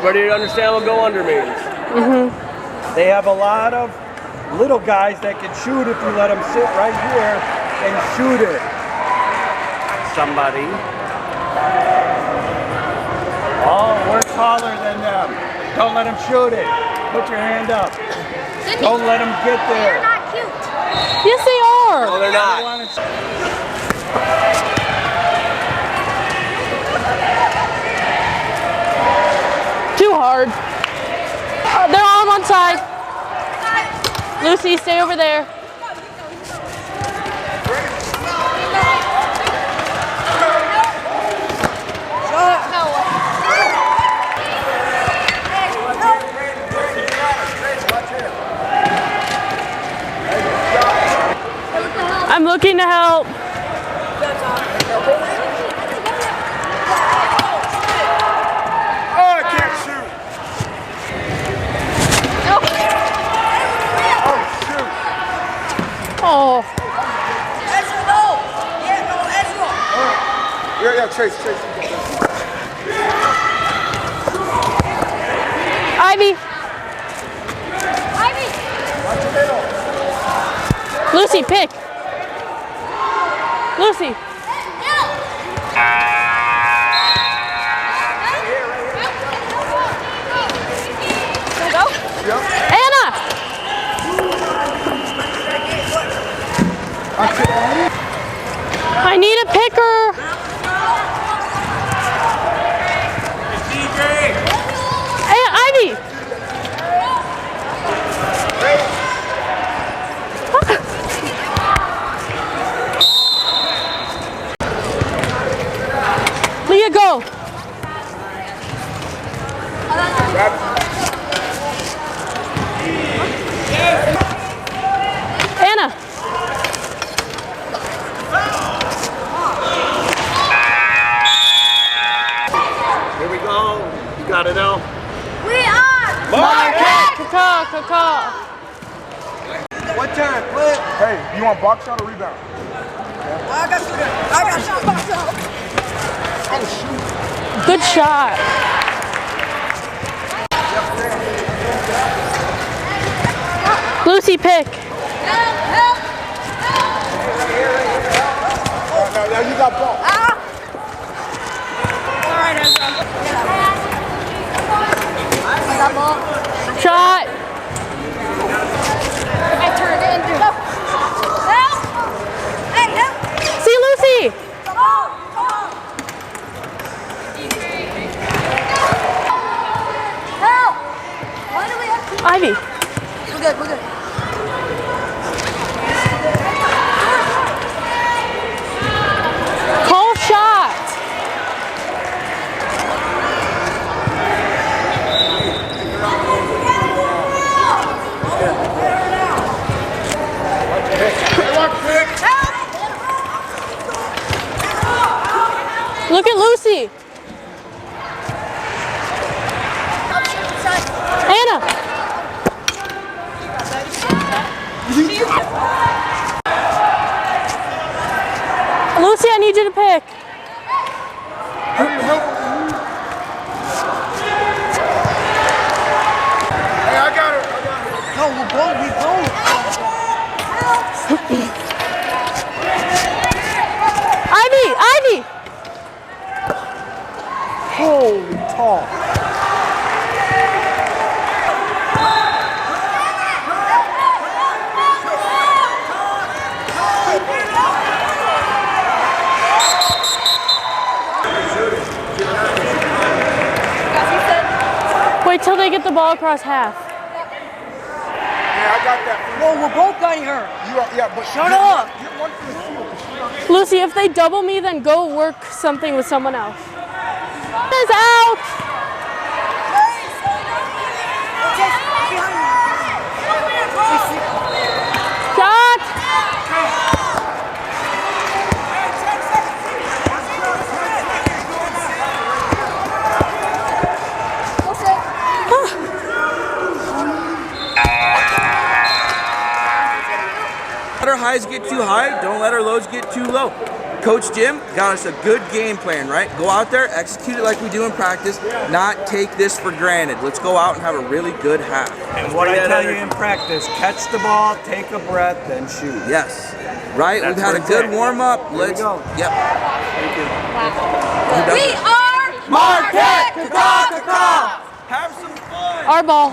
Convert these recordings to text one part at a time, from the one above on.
Everybody understand what go under means? They have a lot of little guys that can shoot if you let them sit right here and shoot it. Somebody. Oh, we're taller than them. Don't let them shoot it. Put your hand up. Don't let them get there. They're not cute. Yes, they are. No, they're not. Too hard. They're all on one side. Lucy, stay over there. I'm looking to help. Oh, I can't shoot. Oh, shoot. Oh, Yeah, Chase. Ivy. Lucy, pick. Lucy. Anna. I need a picker. Hey, Ivy. Leah, go. Anna. Here we go. You got it now. We are Kaka. What time? Flip. Hey, you want box shot or rebound? I got shot box out. Oh, shoot. Good shot. Lucy, pick. Help. Now you got ball. All right, Ezra. I got ball. Shot. I turned it into. Help. Hey, help. See Lucy. Come on. Help. Why do we have to? Ivy. We're good. Call shot. Look at Lucy. Anna. Lucy, I need you to pick. Hey, I got it. No, we both. Ivy. Holy tall. Wait till they get the ball across half. Yeah, I got that. Whoa, we're both getting hurt. But Shut up. Get one for the field. Lucy, if they double me, then go work something with someone else. Is out. Shot. Let our highs get too high, don't let our lows get too low. Coach Jim got us a good game plan, right? Go out there, execute it like we do in practice, not take this for granted. Let's go out and have a really good half. And what I tell you in practice, catch the ball, take a breath, then shoot. Yes. Right? That's We've had a good warm-up. Let's go. Yep. Thank you. We are Marquette! Caw-caw! Have some fun! Our ball.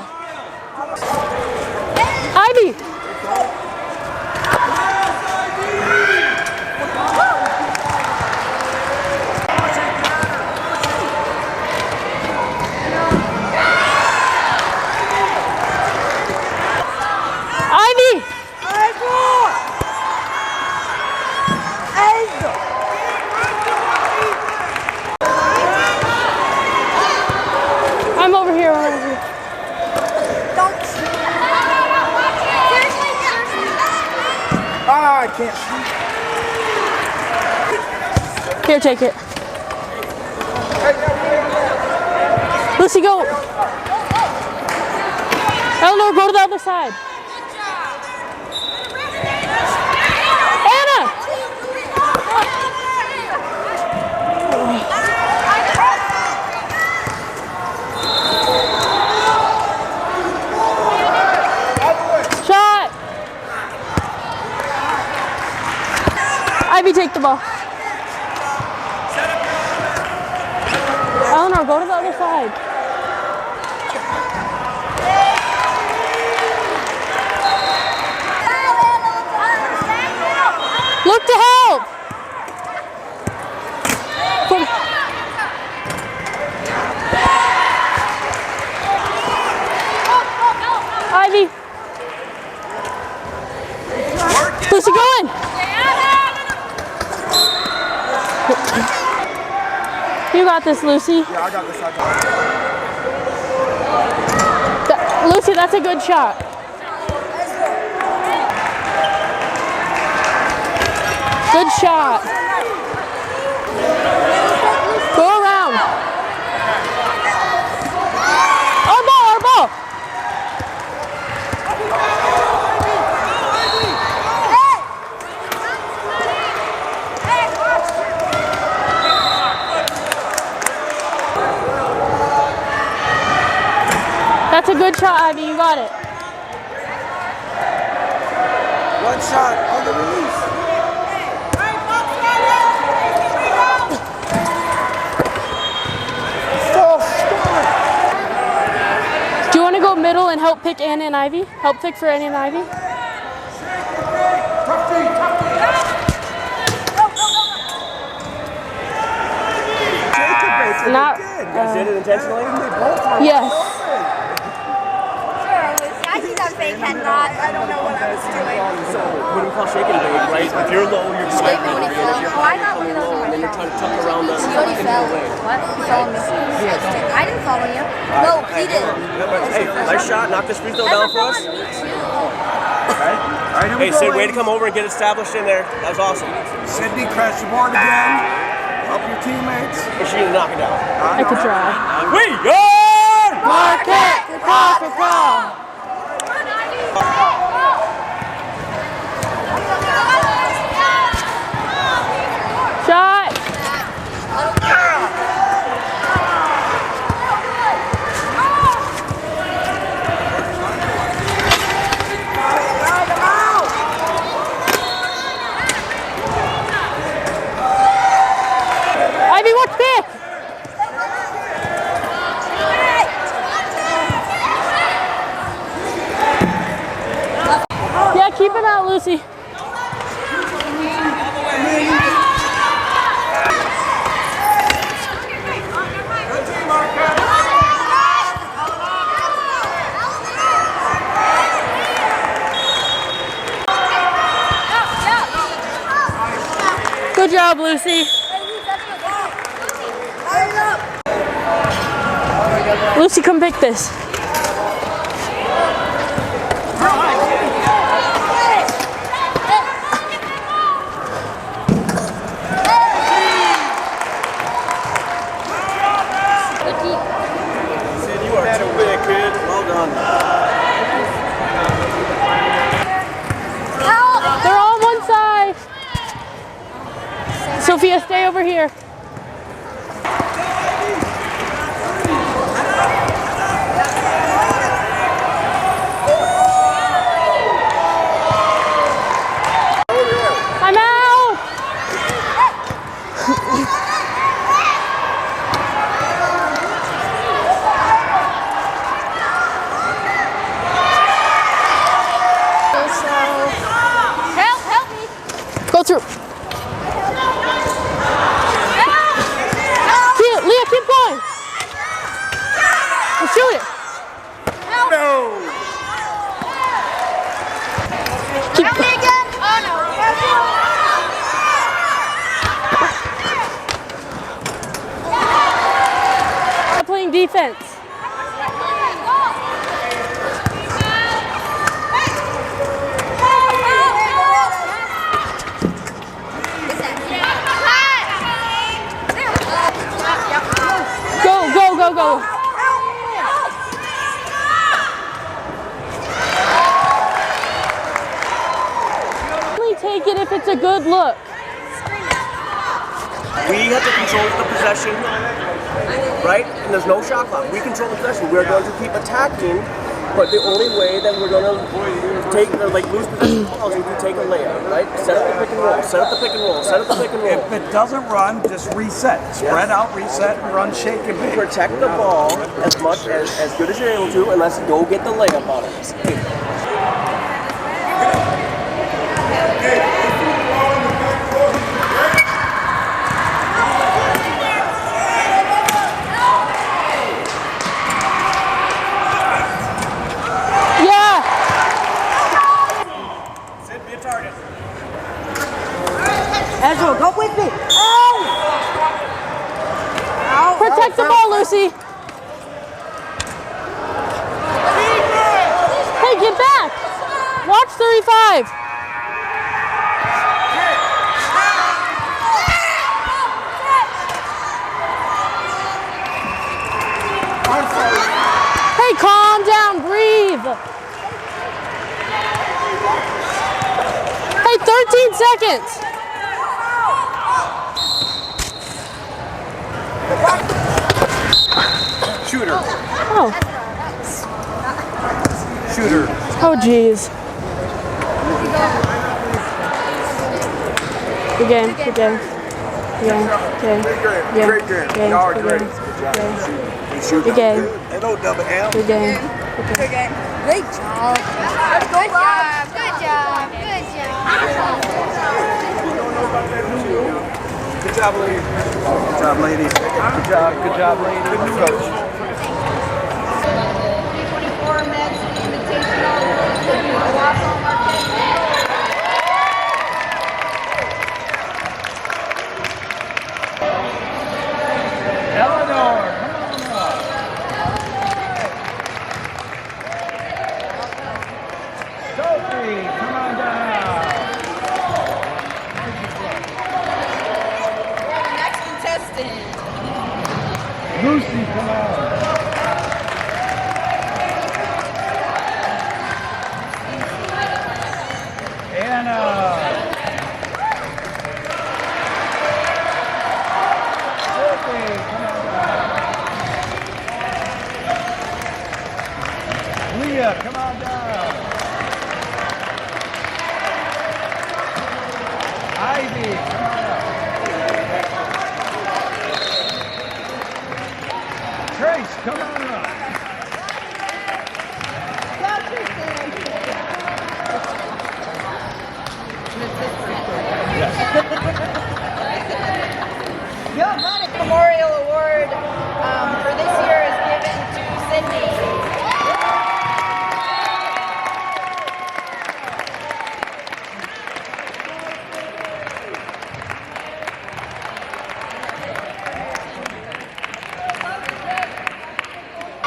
Ivy. Ivy. I'm over here. I'm over here. Ah, I can't. Here, take it. Lucy, go. Eleanor, go to the other side. Anna. Shot. Ivy, take the ball. Eleanor, go to the other side. Look to help. Ivy. Lucy, go in. You got this, Lucy. Yeah, I got this. Lucy, that's a good shot. Good shot. Go around. Our ball, our ball. That's a good shot, Ivy. You got it. One shot on the release. Do you want to go middle and help pick Anna and Ivy? Help pick for Anna and Ivy? Not. You guys did it intentionally? Yes. I see that fake head nod. I don't know what I was doing. So when we call shake and bake, right? If you're low, you're Wait, when he fell. Oh, I got one of those on my and then you're phone. trying to tuck around the He already fell. What? He fell on me. I didn't follow you. No, he did. Hey, nice shot. Knock this free throw down for us. Hey, Sid, way to come over and get established in there. That was awesome. Sydney, crash the board again. Help your teammates. Make sure you knock it down. I could try. We are Marquette! Caw-caw! Shot! Ivy, what's pick? Yeah, keep him out, Lucy. Good job, Lucy. Lucy, come pick this. Sid, you are too big, kid. Well done. They're all on one side. Sophia, stay over here. I'm out. Help me. Go through. Leah, keep going. Let's shoot it. Help me again. Oh Stop playing defense. Go. Only take it if it's a good look. We have to control the possession, right? And there's no shot clock. We control the possession. We're going to keep attacking, but the only way that we're going to take or like lose possession balls is if we take a layup, right? Set up the pick and roll. Set up the pick and roll. Set up the pick and roll. If it doesn't run, just reset. Spread out, reset, and run, shake, and bake. Protect the ball as much as good as you're able to, and let's go get the layup on it. Ezra, go with me. Protect the ball, Lucy. Hey, get back. Watch 35. Hey, calm down, breathe. Hey, 13 seconds. Shooter. Oh. Shooter. Oh, jeez. Good game. Good game. Great game. Y'all are great. Good job. Good game. Hello, double M. Good game. Great job. Good job. Good job. Good job. Good job, ladies. Good job, ladies. Good job, ladies. Good coach. 24 Madison Invitational WASA market. Eleanor, come on up. Sophie, come on down. Next contestant. Lucy, come on. Anna. Sophie, come on down. Leah, come on down. Ivy, come on up. Trace, come on up. Yes.